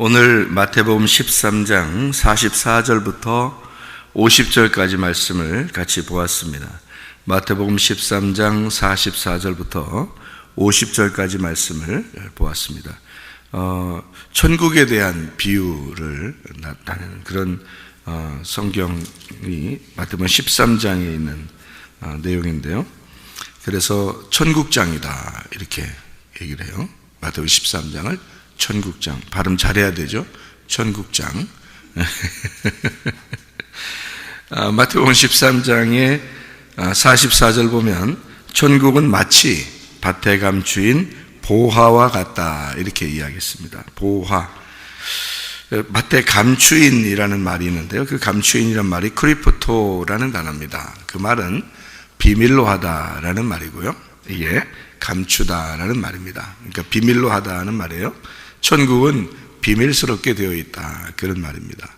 오늘 마태복음 13장 44절부터 50절까지 말씀을 같이 보았습니다. 마태복음 13장 44절부터 50절까지 말씀을 보았습니다. 천국에 대한 비유를 나타내는 그런 성경이 마태복음 13장에 있는 내용인데요. 그래서 천국장이다 이렇게 얘기를 해요. 마태복음 13장을 천국장, 발음 잘해야 되죠. 천국장. 마태복음 13장의 44절 보면 천국은 마치 밭에 감추인 보화와 같다 이렇게 이야기했습니다. 보화. 밭에 감추인이라는 말이 있는데요. 그 감추인이라는 말이 크리프토라는 단어입니다. 그 말은 비밀로 하다라는 말이고요. 이게 감추다라는 말입니다. 그러니까 비밀로 하다는 말이에요. 천국은 비밀스럽게 되어 있다 그런 말입니다.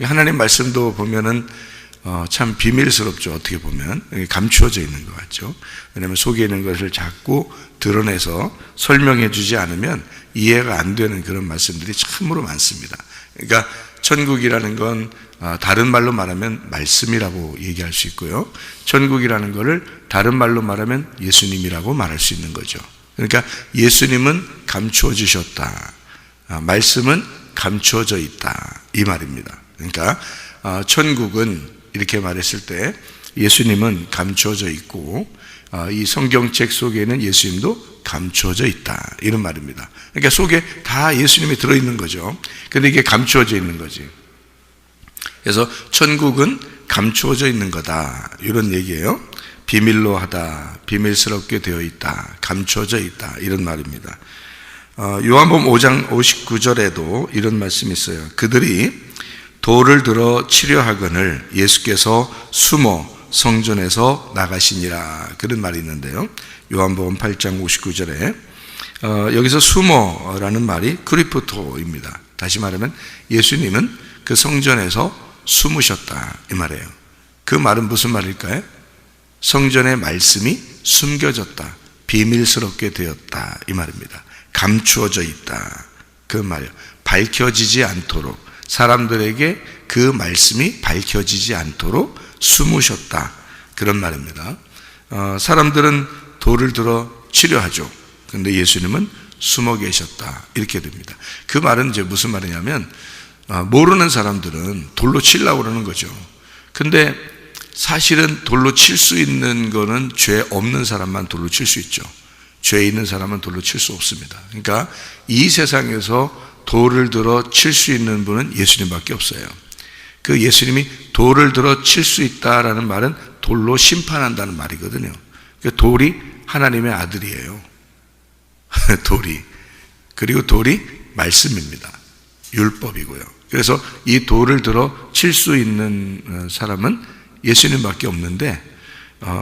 하나님 말씀도 보면은 참 비밀스럽죠. 어떻게 보면 감추어져 있는 것 같죠. 왜냐하면 속에 있는 것을 자꾸 드러내서 설명해 주지 않으면 이해가 안 되는 그런 말씀들이 참으로 많습니다. 그러니까 천국이라는 건 다른 말로 말하면 말씀이라고 얘기할 수 있고요. 천국이라는 것을 다른 말로 말하면 예수님이라고 말할 수 있는 거죠. 그러니까 예수님은 감추어 주셨다. 말씀은 감추어져 있다. 이 말입니다. 그러니까 천국은 이렇게 말했을 때 예수님은 감추어져 있고 이 성경책 속에는 예수님도 감추어져 있다. 이런 말입니다. 그러니까 속에 다 예수님이 들어있는 거죠. 근데 이게 감추어져 있는 거지. 그래서 천국은 감추어져 있는 거다. 이런 얘기예요. 비밀로 하다, 비밀스럽게 되어 있다, 감추어져 있다. 이런 말입니다. 요한복음 5장 59절에도 이런 말씀이 있어요. 그들이 돌을 들어 치려 하거늘 예수께서 숨어 성전에서 나가시니라. 그런 말이 있는데요. 요한복음 8장 59절에 여기서 숨어라는 말이 크리프토입니다. 다시 말하면 예수님은 그 성전에서 숨으셨다 이 말이에요. 그 말은 무슨 말일까요? 성전의 말씀이 숨겨졌다, 비밀스럽게 되었다 이 말입니다. 감추어져 있다 그 말이에요. 밝혀지지 않도록, 사람들에게 그 말씀이 밝혀지지 않도록 숨으셨다 그런 말입니다. 사람들은 돌을 들어 치려 하죠. 그런데 예수님은 숨어 계셨다 이렇게 됩니다. 그 말은 이제 무슨 말이냐면 모르는 사람들은 돌로 치려고 그러는 거죠. 근데 사실은 돌로 칠 수 있는 거는 죄 없는 사람만 돌로 칠 수 있죠. 죄 있는 사람은 돌로 칠 수 없습니다. 그러니까 이 세상에서 돌을 들어 칠 수 있는 분은 예수님밖에 없어요. 그 예수님이 돌을 들어 칠 수 있다라는 말은 돌로 심판한다는 말이거든요. 그 돌이 하나님의 아들이에요. 돌이. 그리고 돌이 말씀입니다. 율법이고요. 그래서 이 돌을 들어 칠 수 있는 사람은 예수님밖에 없는데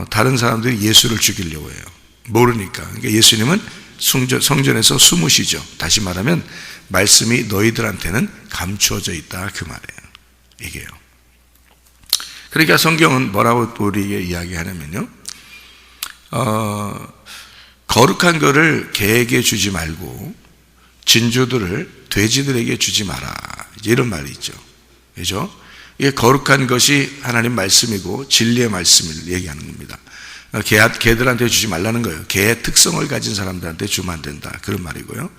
다른 사람들이 예수를 죽이려고 해요. 모르니까. 그러니까 예수님은 성전에서 숨으시죠. 다시 말하면 말씀이 너희들한테는 감추어져 있다 그 말이에요. 이게요. 그러니까 성경은 뭐라고 우리에게 이야기하냐면요. 거룩한 것을 개에게 주지 말고 진주들을 돼지들에게 주지 마라. 이런 말이 있죠. 그렇죠? 이게 거룩한 것이 하나님 말씀이고 진리의 말씀을 얘기하는 겁니다. 개들한테 주지 말라는 거예요. 개의 특성을 가진 사람들한테 주면 안 된다. 그런 말이고요.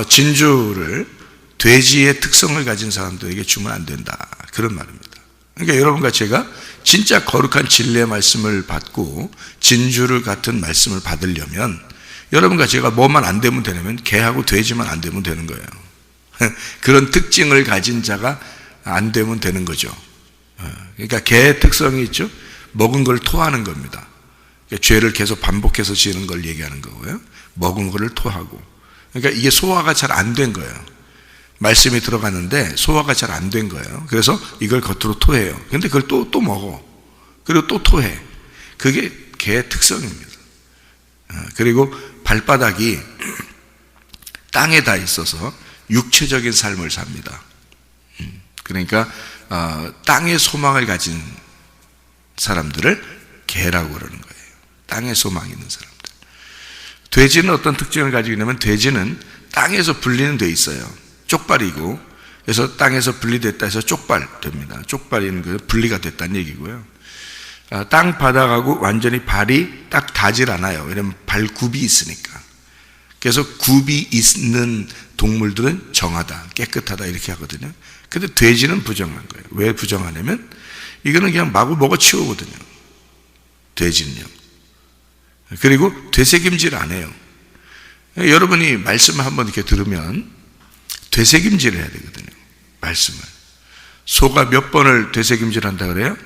진주를 돼지의 특성을 가진 사람들에게 주면 안 된다. 그런 말입니다. 그러니까 여러분과 제가 진짜 거룩한 진리의 말씀을 받고 진주를 같은 말씀을 받으려면 여러분과 제가 뭐만 안 되면 되냐면 개하고 돼지만 안 되면 되는 거예요. 그런 특징을 가진 자가 안 되면 되는 거죠. 그러니까 개의 특성이 있죠. 먹은 걸 토하는 겁니다. 그러니까 죄를 계속 반복해서 지는 걸 얘기하는 거고요. 먹은 거를 토하고. 그러니까 이게 소화가 잘 안 된 거예요. 말씀이 들어갔는데 소화가 잘 안 된 거예요. 그래서 이걸 겉으로 토해요. 근데 그걸 또 먹어. 그리고 또 토해. 그게 개의 특성입니다. 그리고 발바닥이 땅에 다 있어서 육체적인 삶을 삽니다. 그러니까 땅의 소망을 가진 사람들을 개라고 그러는 거예요. 땅에 소망이 있는 사람들. 돼지는 어떤 특징을 가지고 있냐면 돼지는 땅에서 분리는 돼 있어요. 쪽발이고, 그래서 땅에서 분리됐다 해서 쪽발됩니다. 쪽발인 그 분리가 됐다는 얘기고요. 땅 바닥하고 완전히 발이 딱 닿질 않아요. 왜냐면 발굽이 있으니까. 그래서 굽이 있는 동물들은 정하다, 깨끗하다 이렇게 하거든요. 근데 돼지는 부정한 거예요. 왜 부정하냐면 이거는 그냥 마구 먹어치우거든요. 돼지는요. 그리고 되새김질 안 해요. 여러분이 말씀을 한번 이렇게 들으면 되새김질을 해야 되거든요. 말씀을. 소가 몇 번을 되새김질 한다 그래요?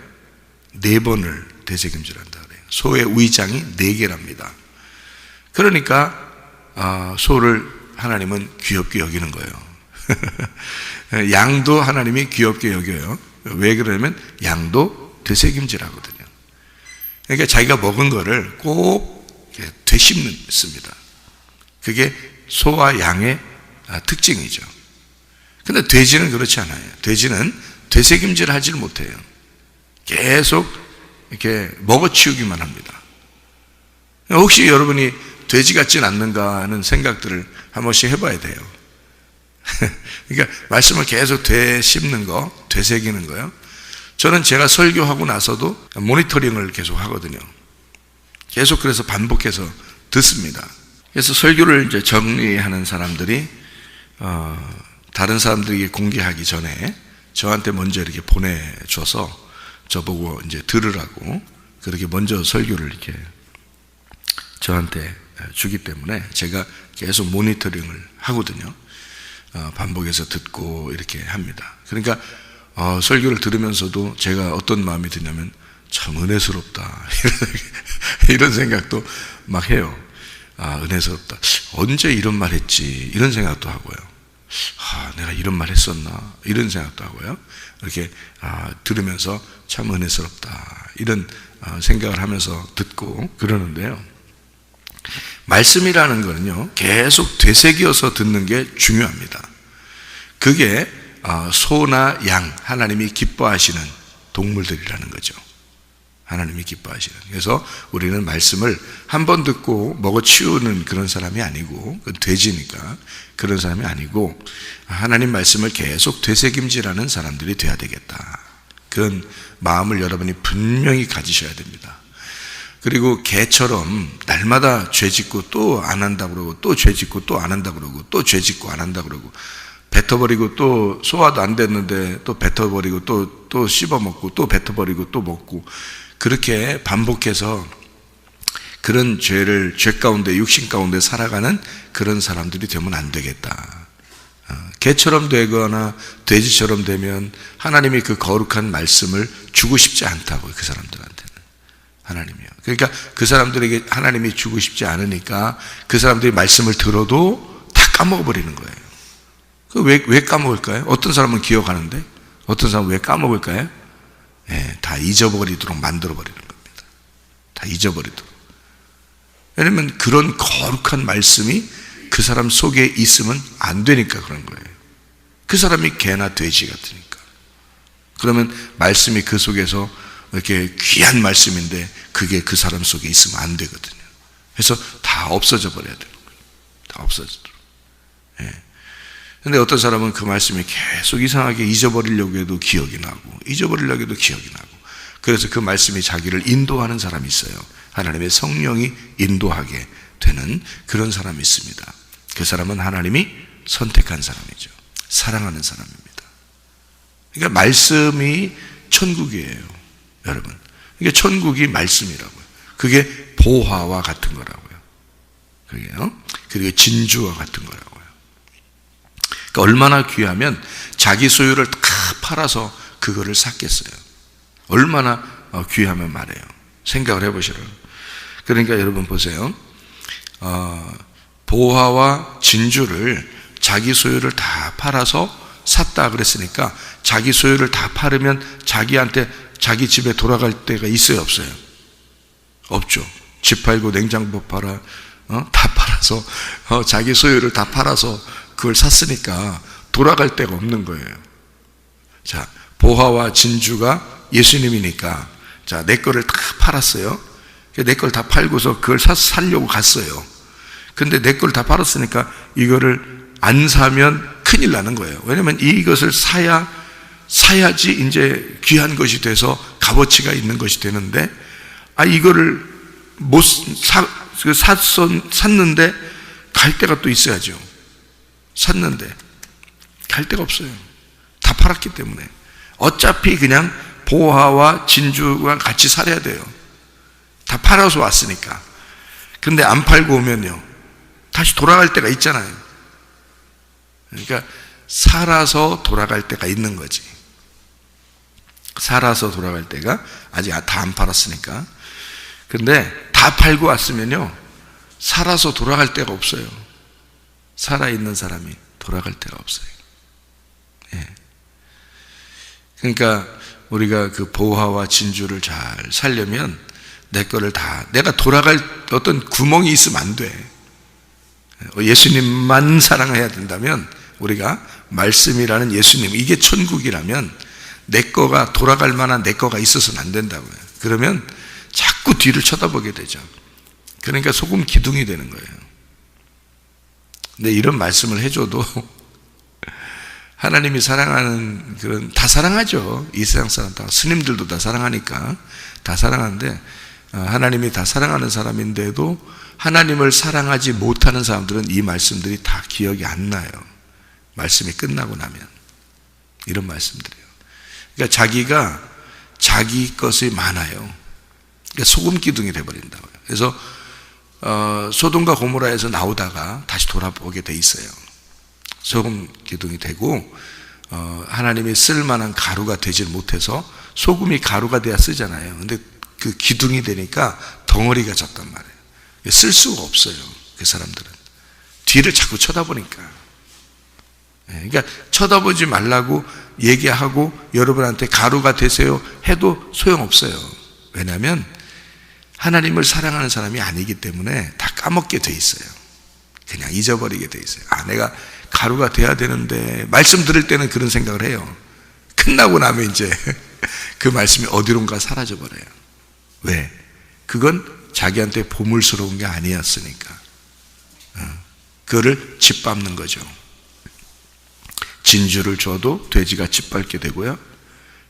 4번을 되새김질 한다 그래요. 소의 위장이 4개랍니다. 그러니까 소를 하나님은 귀엽게 여기는 거예요. 양도 하나님이 귀엽게 여겨요. 왜 그러냐면 양도 되새김질 하거든요. 그러니까 자기가 먹은 거를 꼭 되씹습니다. 그게 소와 양의 특징이죠. 근데 돼지는 그렇지 않아요. 돼지는 되새김질 하지를 못해요. 계속 이렇게 먹어치우기만 합니다. 혹시 여러분이 돼지 같진 않는가 하는 생각들을 한 번씩 해봐야 돼요. 그러니까 말씀을 계속 되씹는 거, 되새기는 거요. 저는 제가 설교하고 나서도 모니터링을 계속 하거든요. 계속 그래서 반복해서 듣습니다. 그래서 설교를 이제 정리하는 사람들이 다른 사람들에게 공개하기 전에 저한테 먼저 이렇게 보내줘서 저보고 이제 들으라고 그렇게 먼저 설교를 이렇게 저한테 주기 때문에 제가 계속 모니터링을 하거든요. 반복해서 듣고 이렇게 합니다. 그러니까 설교를 들으면서도 제가 어떤 마음이 드냐면 참 은혜스럽다 이런 생각도 막 해요. 은혜스럽다. 언제 이런 말 했지? 이런 생각도 하고요. 내가 이런 말 했었나? 이런 생각도 하고요. 이렇게 들으면서 참 은혜스럽다 이런 생각을 하면서 듣고 그러는데요. 말씀이라는 거는요 계속 되새겨서 듣는 게 중요합니다. 그게 소나 양, 하나님이 기뻐하시는 동물들이라는 거죠. 하나님이 기뻐하시는. 그래서 우리는 말씀을 한 번 듣고 먹어치우는 그런 사람이 아니고, 그건 돼지니까 그런 사람이 아니고 하나님 말씀을 계속 되새김질하는 사람들이 돼야 되겠다. 그런 마음을 여러분이 분명히 가지셔야 됩니다. 그리고 개처럼 날마다 죄 짓고 또 안 한다 그러고 또 죄 짓고 또 안 한다 그러고 또 죄 짓고 안 한다 그러고 뱉어버리고 또 소화도 안 됐는데 또 뱉어버리고 또 씹어먹고 또 뱉어버리고 또 먹고 그렇게 반복해서 그런 죄 가운데 육신 가운데 살아가는 그런 사람들이 되면 안 되겠다. 개처럼 되거나 돼지처럼 되면 하나님이 그 거룩한 말씀을 주고 싶지 않다고 그 사람들한테는 하나님이요. 그러니까 그 사람들에게 하나님이 주고 싶지 않으니까 그 사람들이 말씀을 들어도 다 까먹어버리는 거예요. 왜 까먹을까요? 어떤 사람은 기억하는데 어떤 사람은 왜 까먹을까요? 다 잊어버리도록 만들어버리는 겁니다. 다 잊어버리도록. 왜냐면 그런 거룩한 말씀이 그 사람 속에 있으면 안 되니까 그런 거예요. 그 사람이 개나 돼지 같으니까. 그러면 말씀이 그 속에서 이렇게 귀한 말씀인데 그게 그 사람 속에 있으면 안 되거든요. 그래서 다 없어져 버려야 되는 거예요. 다 없어지도록. 근데 어떤 사람은 그 말씀이 계속 이상하게 잊어버리려고 해도 기억이 나고 잊어버리려고 해도 기억이 나고 그래서 그 말씀이 자기를 인도하는 사람이 있어요. 하나님의 성령이 인도하게 되는 그런 사람이 있습니다. 그 사람은 하나님이 선택한 사람이죠. 사랑하는 사람입니다. 그러니까 말씀이 천국이에요, 여러분. 이게 천국이 말씀이라고요. 그게 보화와 같은 거라고요. 그게요. 그리고 진주와 같은 거라고요. 그러니까 얼마나 귀하면 자기 소유를 다 팔아서 그거를 샀겠어요. 얼마나 귀하면 말해요. 생각을 해보시라고. 그러니까 여러분 보세요. 보화와 진주를 자기 소유를 다 팔아서 샀다 그랬으니까 자기 소유를 다 팔으면 자기한테 자기 집에 돌아갈 때가 있어요, 없어요? 없죠. 집 팔고 냉장고 팔아 다 팔아서 자기 소유를 다 팔아서 그걸 샀으니까 돌아갈 데가 없는 거예요. 자, 보화와 진주가 예수님이니까 자, 내 거를 다 팔았어요. 내 걸 다 팔고서 그걸 살려고 갔어요. 근데 내 걸 다 팔았으니까 이거를 안 사면 큰일 나는 거예요. 왜냐하면 이것을 사야지 이제 귀한 것이 돼서 값어치가 있는 것이 되는데, 이거를 샀는데 갈 데가 또 있어야죠. 샀는데 갈 데가 없어요. 다 팔았기 때문에. 어차피 그냥 보화와 진주와 같이 살아야 돼요. 다 팔아서 왔으니까. 근데 안 팔고 오면요, 다시 돌아갈 때가 있잖아요. 그러니까 살아서 돌아갈 때가 있는 거지. 살아서 돌아갈 때가, 아직 다 안 팔았으니까. 근데 다 팔고 왔으면요, 살아서 돌아갈 데가 없어요. 살아있는 사람이 돌아갈 데가 없어요. 예. 그러니까 우리가 그 보화와 진주를 잘 살려면 내 거를 다, 내가 돌아갈 어떤 구멍이 있으면 안 돼. 예수님만 사랑해야 된다면, 우리가 말씀이라는 예수님, 이게 천국이라면 내 거가 돌아갈 만한 내 거가 있어서는 안 된다고요. 그러면 자꾸 뒤를 쳐다보게 되죠. 그러니까 소금 기둥이 되는 거예요. 근데 이런 말씀을 해줘도 하나님이 사랑하는 그런, 다 사랑하죠. 이 세상 사람 다, 스님들도 다 사랑하니까 다 사랑하는데, 하나님이 다 사랑하는 사람인데도 하나님을 사랑하지 못하는 사람들은 이 말씀들이 다 기억이 안 나요. 말씀이 끝나고 나면. 이런 말씀들이에요. 그러니까 자기가 자기 것이 많아요. 그러니까 소금 기둥이 돼버린다고요. 그래서 소돔과 고모라에서 나오다가 다시 돌아보게 돼 있어요. 소금 기둥이 되고, 하나님이 쓸만한 가루가 되질 못해서, 소금이 가루가 돼야 쓰잖아요. 근데 그 기둥이 되니까 덩어리가 졌단 말이에요. 쓸 수가 없어요. 그 사람들은 뒤를 자꾸 쳐다보니까. 그러니까 쳐다보지 말라고 얘기하고 여러분한테 가루가 되세요 해도 소용없어요. 왜냐하면 하나님을 사랑하는 사람이 아니기 때문에 다 까먹게 돼 있어요. 그냥 잊어버리게 돼 있어요. 내가 가루가 돼야 되는데, 말씀 들을 때는 그런 생각을 해요. 끝나고 나면 이제 그 말씀이 어디론가 사라져 버려요. 왜? 그건 자기한테 보물스러운 게 아니었으니까. 그거를 짓밟는 거죠. 진주를 줘도 돼지가 짓밟게 되고요,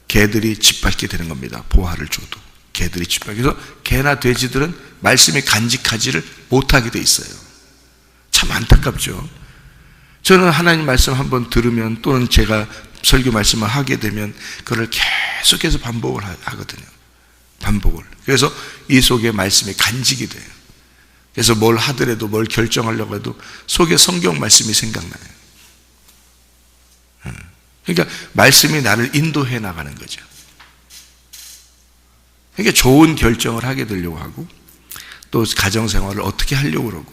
개들이 짓밟게 되는 겁니다. 보화를 줘도 개들이 짓밟게. 그래서 개나 돼지들은 말씀이 간직하지를 못하게 돼 있어요. 참 안타깝죠. 저는 하나님 말씀 한번 들으면, 또는 제가 설교 말씀을 하게 되면 그걸 계속해서 반복을 하거든요. 반복을. 그래서 이 속에 말씀이 간직이 돼요. 그래서 뭘 하더라도, 뭘 결정하려고 해도 속에 성경 말씀이 생각나요. 그러니까 말씀이 나를 인도해 나가는 거죠. 그러니까 좋은 결정을 하게 되려고 하고, 또 가정생활을 어떻게 하려고 그러고,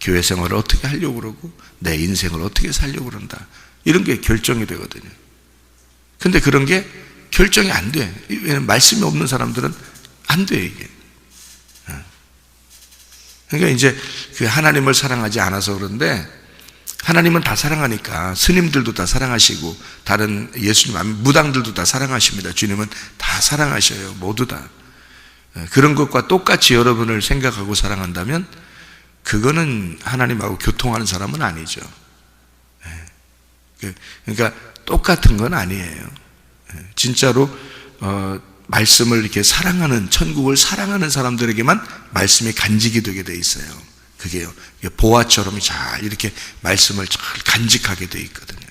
교회 생활을 어떻게 하려고 그러고, 내 인생을 어떻게 살려고 그런다, 이런 게 결정이 되거든요. 근데 그런 게 결정이 안 돼. 왜냐면 말씀이 없는 사람들은 안 돼, 이게. 그러니까 이제 그 하나님을 사랑하지 않아서 그런데, 하나님은 다 사랑하니까, 스님들도 다 사랑하시고, 다른 예수님, 무당들도 다 사랑하십니다. 주님은 다 사랑하셔요. 모두 다. 그런 것과 똑같이 여러분을 생각하고 사랑한다면, 그거는 하나님하고 교통하는 사람은 아니죠. 그러니까 똑같은 건 아니에요. 진짜로 말씀을 이렇게 사랑하는, 천국을 사랑하는 사람들에게만 말씀이 간직이 되게 돼 있어요. 그게요, 보화처럼 잘 이렇게 말씀을 잘 간직하게 돼 있거든요.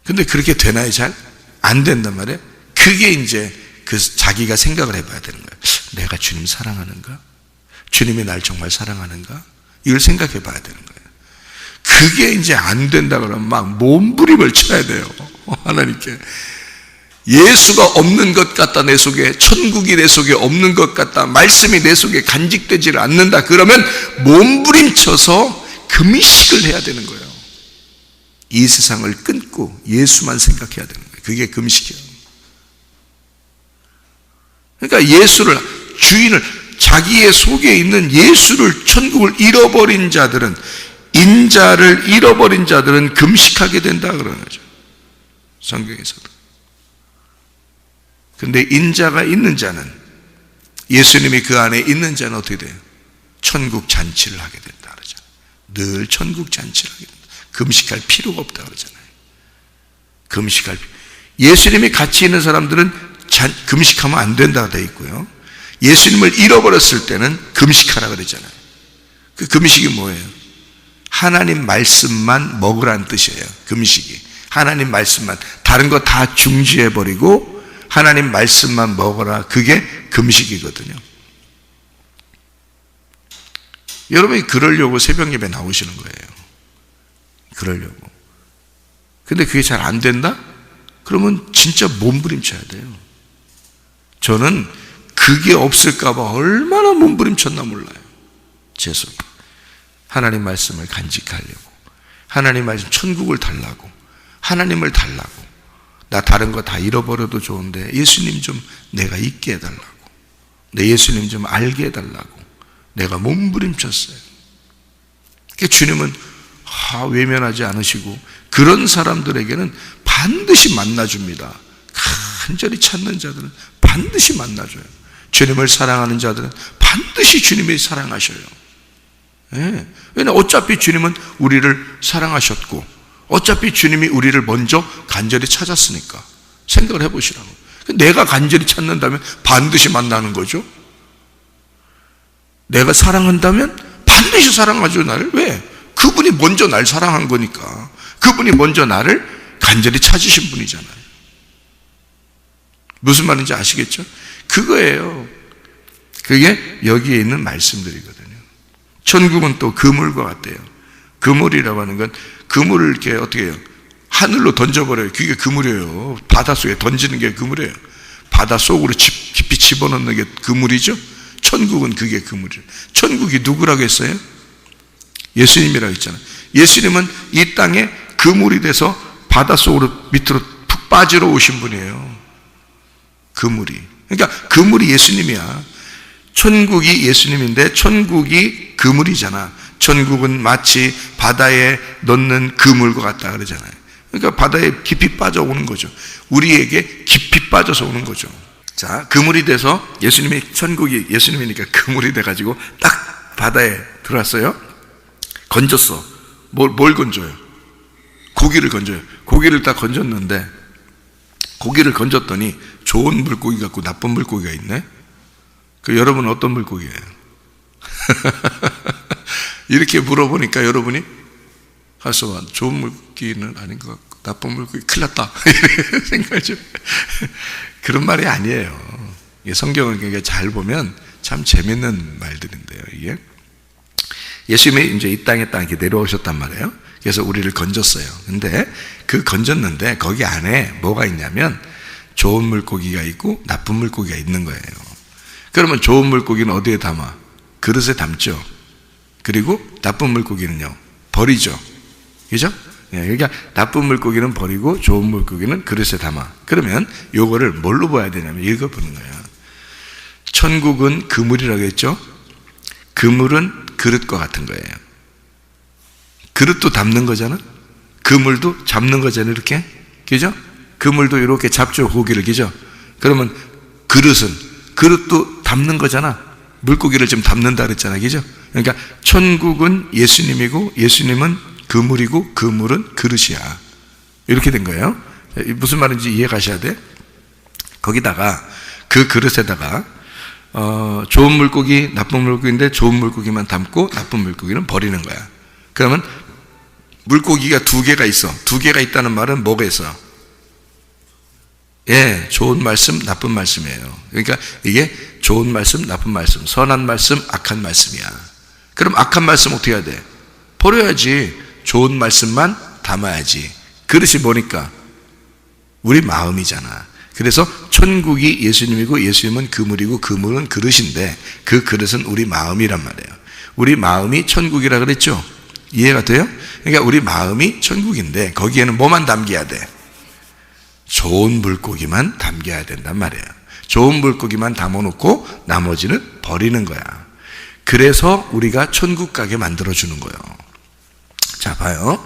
근데 그렇게 되나요? 잘 안 된단 말이에요. 그게 이제 그 자기가 생각을 해봐야 되는 거예요. 내가 주님 사랑하는가? 주님이 날 정말 사랑하는가? 이걸 생각해 봐야 되는 거예요. 그게 이제 안 된다 그러면 막 몸부림을 쳐야 돼요. 하나님께. 예수가 없는 것 같다, 내 속에. 천국이 내 속에 없는 것 같다, 말씀이 내 속에 간직되지를 않는다, 그러면 몸부림쳐서 금식을 해야 되는 거예요. 이 세상을 끊고 예수만 생각해야 되는 거예요. 그게 금식이에요. 그러니까 예수를, 주인을, 자기의 속에 있는 예수를, 천국을 잃어버린 자들은, 인자를 잃어버린 자들은 금식하게 된다 그러는 거죠, 성경에서도. 근데 인자가 있는 자는, 예수님이 그 안에 있는 자는 어떻게 돼요? 천국 잔치를 하게 된다 그러죠. 늘 천국 잔치를 하게 된다. 금식할 필요가 없다 그러잖아요. 예수님이 같이 있는 사람들은 금식하면 안 된다고 되어 있고요. 예수님을 잃어버렸을 때는 금식하라 그랬잖아요. 그 금식이 뭐예요? 하나님 말씀만 먹으라는 뜻이에요. 금식이 하나님 말씀만, 다른 거 다 중지해버리고 하나님 말씀만 먹어라. 그게 금식이거든요. 여러분이 그러려고 새벽 예배 나오시는 거예요. 그러려고. 근데 그게 잘 안 된다? 그러면 진짜 몸부림쳐야 돼요. 저는 그게 없을까봐 얼마나 몸부림쳤나 몰라요. 제 속에. 하나님 말씀을 간직하려고, 하나님 말씀 천국을 달라고, 하나님을 달라고. 나 다른 거 다 잃어버려도 좋은데 예수님 좀 내가 있게 해달라고, 내 예수님 좀 알게 해달라고 내가 몸부림쳤어요. 주님은 외면하지 않으시고 그런 사람들에게는 반드시 만나줍니다. 간절히 찾는 자들은 반드시 만나줘요. 주님을 사랑하는 자들은 반드시 주님이 사랑하셔요. 예. 왜냐하면 어차피 주님은 우리를 사랑하셨고 어차피 주님이 우리를 먼저 간절히 찾았으니까. 생각을 해보시라고. 내가 간절히 찾는다면 반드시 만나는 거죠. 내가 사랑한다면 반드시 사랑하죠, 나를. 왜? 그분이 먼저 날 사랑한 거니까. 그분이 먼저 나를 간절히 찾으신 분이잖아요. 무슨 말인지 아시겠죠? 그거예요. 그게 여기에 있는 말씀들이거든요. 천국은 또 그물과 같대요. 그물이라고 하는 건, 그물을 이렇게 어떻게 해요? 하늘로 던져버려요. 그게 그물이에요. 바닷속에 던지는 게 그물이에요. 바닷속으로 깊이 집어넣는 게 그물이죠. 천국은 그게 그물이에요. 천국이 누구라고 했어요? 예수님이라고 했잖아요. 예수님은 이 땅에 그물이 돼서 바닷속으로 밑으로 푹 빠지러 오신 분이에요. 그물이. 그러니까 그물이 예수님이야. 천국이 예수님인데 천국이 그물이잖아. 천국은 마치 바다에 넣는 그물과 같다 그러잖아요. 그러니까 바다에 깊이 빠져오는 거죠. 우리에게 깊이 빠져서 오는 거죠. 자, 그물이 돼서 예수님이, 천국이 예수님이니까 그물이 돼가지고 딱 바다에 들어왔어요. 건졌어. 뭘 건져요? 고기를 건져요. 고기를 딱 건졌는데, 고기를 건졌더니 좋은 물고기 같고 나쁜 물고기가 있네. 그 여러분은 어떤 물고기예요? 이렇게 물어보니까 여러분이 가서 좋은 물고기는 아닌 것 같고 나쁜 물고기 큰일 났다 생각하죠. 그런 말이 아니에요. 성경을 굉장히 잘 보면 참 재밌는 말들인데요. 이게 예수님이 이제 이 땅에 딱 이렇게 내려오셨단 말이에요. 그래서 우리를 건졌어요. 근데 그 건졌는데 거기 안에 뭐가 있냐면 좋은 물고기가 있고 나쁜 물고기가 있는 거예요. 그러면 좋은 물고기는 어디에 담아? 그릇에 담죠. 그리고 나쁜 물고기는요, 버리죠. 그죠? 그러니까 나쁜 물고기는 버리고 좋은 물고기는 그릇에 담아. 그러면 요거를 뭘로 봐야 되냐면 읽어보는 거예요. 천국은 그물이라고 했죠? 그물은 그릇과 같은 거예요. 그릇도 담는 거잖아? 그물도 잡는 거잖아, 이렇게. 그죠? 그물도 이렇게 잡죠, 고기를. 그죠? 그러면 그릇도 담는 거잖아. 물고기를 좀 담는다 그랬잖아. 그죠? 그러니까 천국은 예수님이고 예수님은 그물이고 그물은 그릇이야. 이렇게 된 거예요. 무슨 말인지 이해 가셔야 돼. 거기다가 그 그릇에다가 좋은 물고기, 나쁜 물고기인데 좋은 물고기만 담고 나쁜 물고기는 버리는 거야. 그러면 물고기가 두 개가 있어. 두 개가 있다는 말은 뭐가 있어? 예, 좋은 말씀, 나쁜 말씀이에요. 그러니까 이게 좋은 말씀, 나쁜 말씀, 선한 말씀, 악한 말씀이야. 그럼 악한 말씀 어떻게 해야 돼? 버려야지. 좋은 말씀만 담아야지. 그릇이 뭐니까? 우리 마음이잖아. 그래서 천국이 예수님이고 예수님은 그물이고 그물은 그릇인데 그 그릇은 우리 마음이란 말이에요. 우리 마음이 천국이라 그랬죠? 이해가 돼요? 그러니까 우리 마음이 천국인데 거기에는 뭐만 담겨야 돼? 좋은 물고기만 담겨야 된단 말이에요. 좋은 물고기만 담아놓고 나머지는 버리는 거야. 그래서 우리가 천국 가게 만들어주는 거예요. 자, 봐요.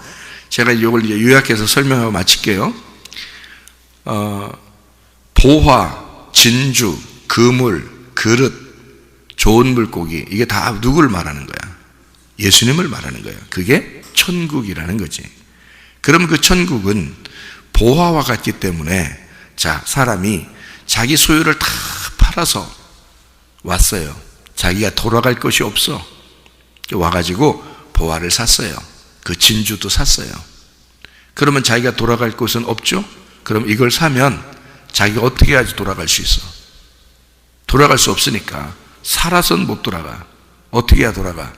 제가 이걸 이제 요약해서 설명하고 마칠게요. 보화, 진주, 그물, 그릇, 좋은 물고기, 이게 다 누구를 말하는 거야? 예수님을 말하는 거예요. 그게 천국이라는 거지. 그럼 그 천국은 보화와 같기 때문에 자, 사람이 자기 소유를 다 팔아서 왔어요. 자기가 돌아갈 것이 없어. 와가지고 보화를 샀어요. 그 진주도 샀어요. 그러면 자기가 돌아갈 곳은 없죠? 그럼 이걸 사면 자기가 어떻게 해야지 돌아갈 수 있어? 돌아갈 수 없으니까 살아서는 못 돌아가. 어떻게 해야 돌아가?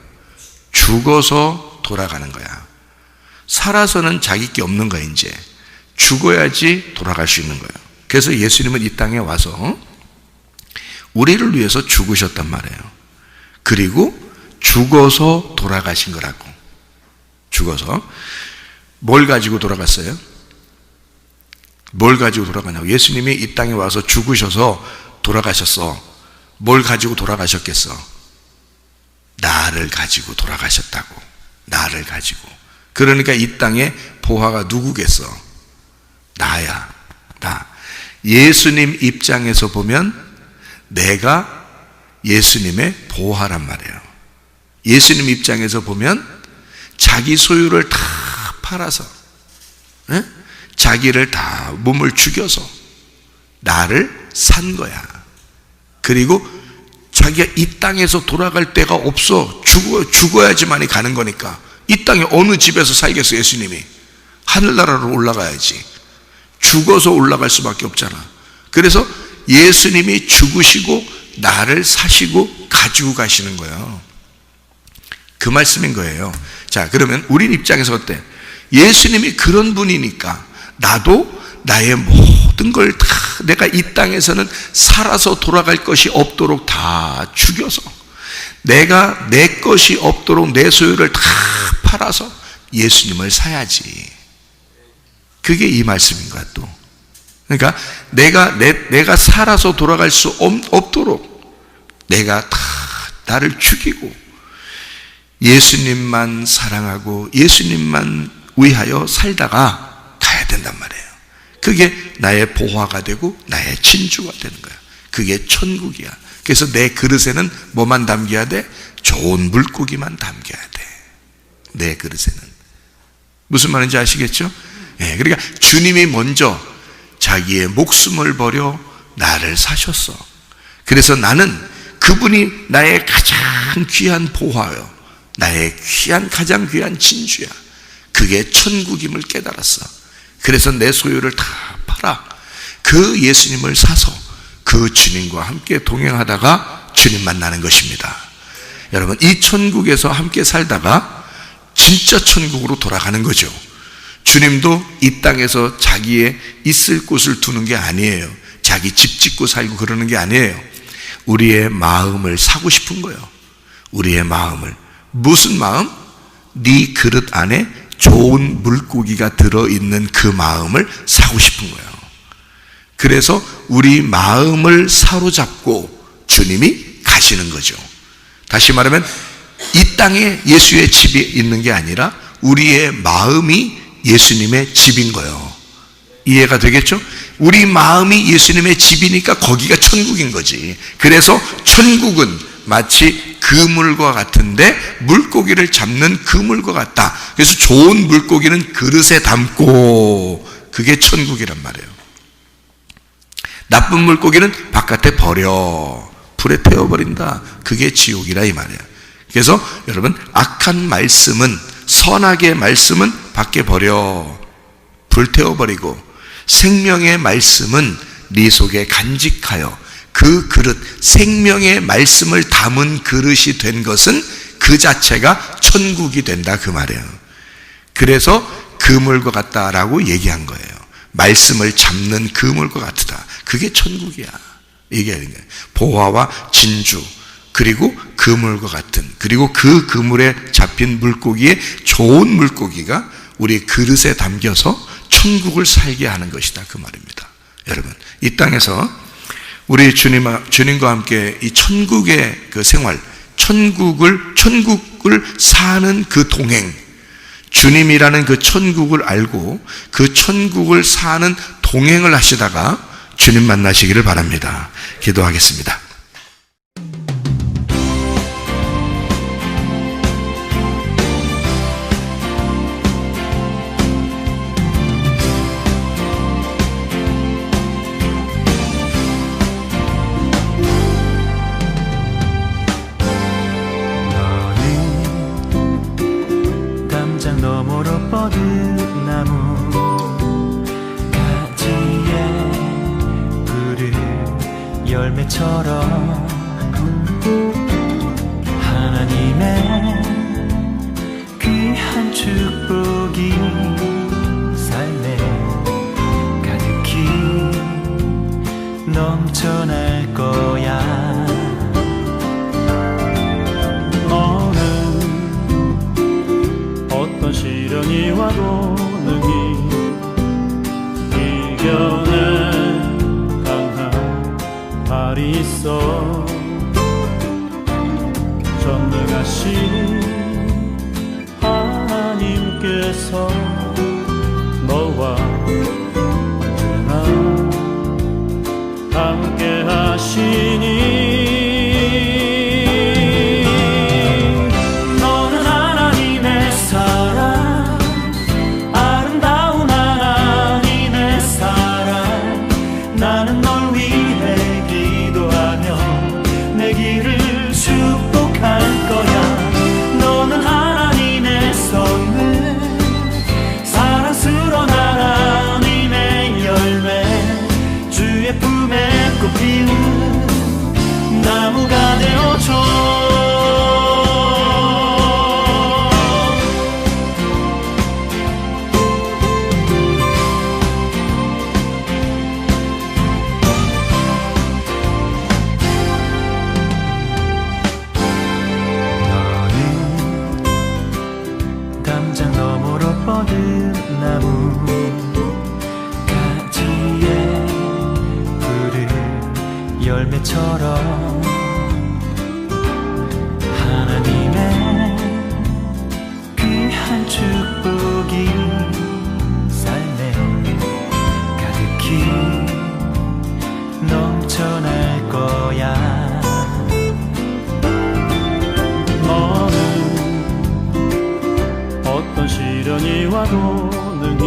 죽어서 돌아가는 거야. 살아서는 자기 게 없는 거야. 이제 죽어야지 돌아갈 수 있는 거예요. 그래서 예수님은 이 땅에 와서 우리를 위해서 죽으셨단 말이에요. 그리고 죽어서 돌아가신 거라고. 죽어서. 뭘 가지고 돌아갔어요? 뭘 가지고 돌아가냐고. 예수님이 이 땅에 와서 죽으셔서 돌아가셨어. 뭘 가지고 돌아가셨겠어? 나를 가지고 돌아가셨다고. 나를 가지고. 그러니까 이 땅에 보화가 누구겠어? 나야. 나. 예수님 입장에서 보면 내가 예수님의 보화란 말이에요. 예수님 입장에서 보면 자기 소유를 다 팔아서, 에? 자기를 다 몸을 죽여서 나를 산 거야. 그리고 자기가 이 땅에서 돌아갈 데가 없어. 죽어야지만이 가는 거니까. 이 땅에 어느 집에서 살겠어? 예수님이 하늘나라로 올라가야지. 죽어서 올라갈 수밖에 없잖아. 그래서 예수님이 죽으시고 나를 사시고 가지고 가시는 거예요. 그 말씀인 거예요. 자, 그러면 우린 입장에서 어때? 예수님이 그런 분이니까 나도 나의 모든 걸 다 내가 이 땅에서는 살아서 돌아갈 것이 없도록 다 죽여서 내가 내 것이 없도록 내 소유를 다 팔아서 예수님을 사야지. 그게 이 말씀인 거야 또. 그러니까 내가 살아서 돌아갈 수 없도록 내가 다 나를 죽이고 예수님만 사랑하고 예수님만 위하여 살다가 가야 된단 말이에요. 그게 나의 보화가 되고 나의 진주가 되는 거야. 그게 천국이야. 그래서 내 그릇에는 뭐만 담겨야 돼? 좋은 물고기만 담겨야 돼. 내 그릇에는. 무슨 말인지 아시겠죠? 네, 그러니까 주님이 먼저 자기의 목숨을 버려 나를 사셨어. 그래서 나는 그분이 나의 가장 귀한 보화요. 나의 가장 귀한 진주야. 그게 천국임을 깨달았어. 그래서 내 소유를 다 팔아 그 예수님을 사서 그 주님과 함께 동행하다가 주님 만나는 것입니다. 여러분, 이 천국에서 함께 살다가 진짜 천국으로 돌아가는 거죠. 주님도 이 땅에서 자기의 있을 곳을 두는 게 아니에요. 자기 집 짓고 살고 그러는 게 아니에요. 우리의 마음을 사고 싶은 거예요. 우리의 마음을. 무슨 마음? 네 그릇 안에 좋은 물고기가 들어있는 그 마음을 사고 싶은 거예요. 그래서 우리 마음을 사로잡고 주님이 가시는 거죠. 다시 말하면 이 땅에 예수의 집이 있는 게 아니라 우리의 마음이 예수님의 집인 거예요. 이해가 되겠죠? 우리 마음이 예수님의 집이니까 거기가 천국인 거지. 그래서 천국은 마치 그물과 같은데 물고기를 잡는 그물과 같다. 그래서 좋은 물고기는 그릇에 담고 그게 천국이란 말이에요. 나쁜 물고기는 바깥에 버려. 불에 태워버린다. 그게 지옥이라 이 말이에요. 그래서 여러분, 악한 말씀은, 선악의 말씀은 밖에 버려. 불 태워버리고, 생명의 말씀은 네 속에 간직하여 그 그릇, 생명의 말씀을 담은 그릇이 된 것은 그 자체가 천국이 된다 그 말이에요. 그래서 그물과 같다라고 얘기한 거예요. 말씀을 잡는 그물과 같다. 그게 천국이야. 얘기하는 거예요. 보화와 진주, 그리고 그물과 같은, 그리고 그 그물에 잡힌 물고기의 좋은 물고기가 우리 그릇에 담겨서 천국을 살게 하는 것이다 그 말입니다. 여러분, 이 땅에서 우리 주님과 함께 이 천국의 그 생활, 천국을 사는 그 동행, 주님이라는 그 천국을 알고 그 천국을 사는 동행을 하시다가 주님 만나시기를 바랍니다. 기도하겠습니다. 뻗은 나무 가지에 푸른 열매처럼 하나님의 귀한 축복이 삶에 가득히 넘쳐날 거야. 너는 어떤 시련이 와도 능히 이겨낼 강한 발이 있어. 전능하신 하나님께서 너와 언제나 함께 하시니. 너는 하나님의 사랑, 아름다운 하나님의 사랑. 나는 널 위해 기도하며 내 길을 축복할 거야. 너는 하나님의 선물, 사랑스러운 하나님의 열매, 주의 품에 꽃 피운 나무가 되어줘. 담장 너머로 뻗은 나무 가지에 푸른 열매처럼 하나님의 귀한 축복이 삶에 가득히 넘쳐날 거야. 어떤 시련이 와도 능히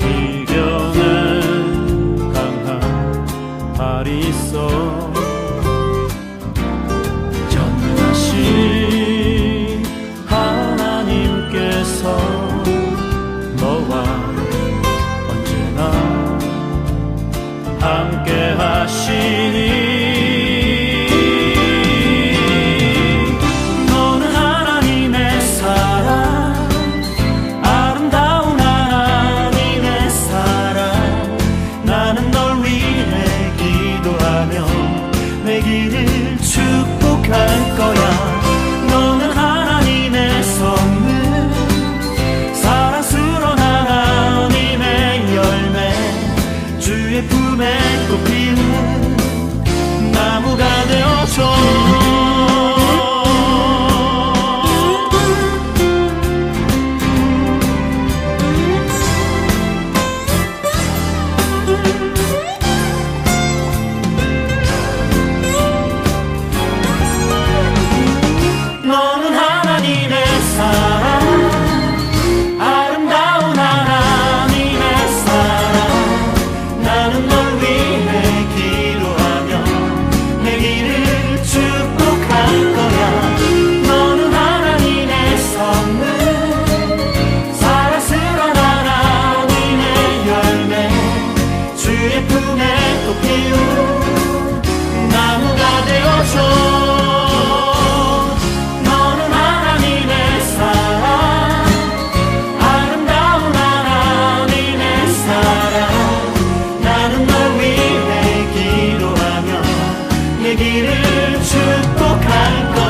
이겨낼 강한 발이 있어. 전능하신 하나님께서 너와 언제나 함께 하시니. 내 길을 축복할 거야. 너는 하나님의 선물, 사랑스러운 하나님의 열매, 주의 품에 꽃 피운 나무가 되어줘. 너는 하나님의 사랑, 아름다운 하나님의 사랑. 나는 널 위해 기도하며 내 길을 축복할 거야. 너는 하나님의 선물, 사랑스러운 하나님의 열매, 주의 품에 꽃 피운 나무가 되어줘. 내 길을 축복할 것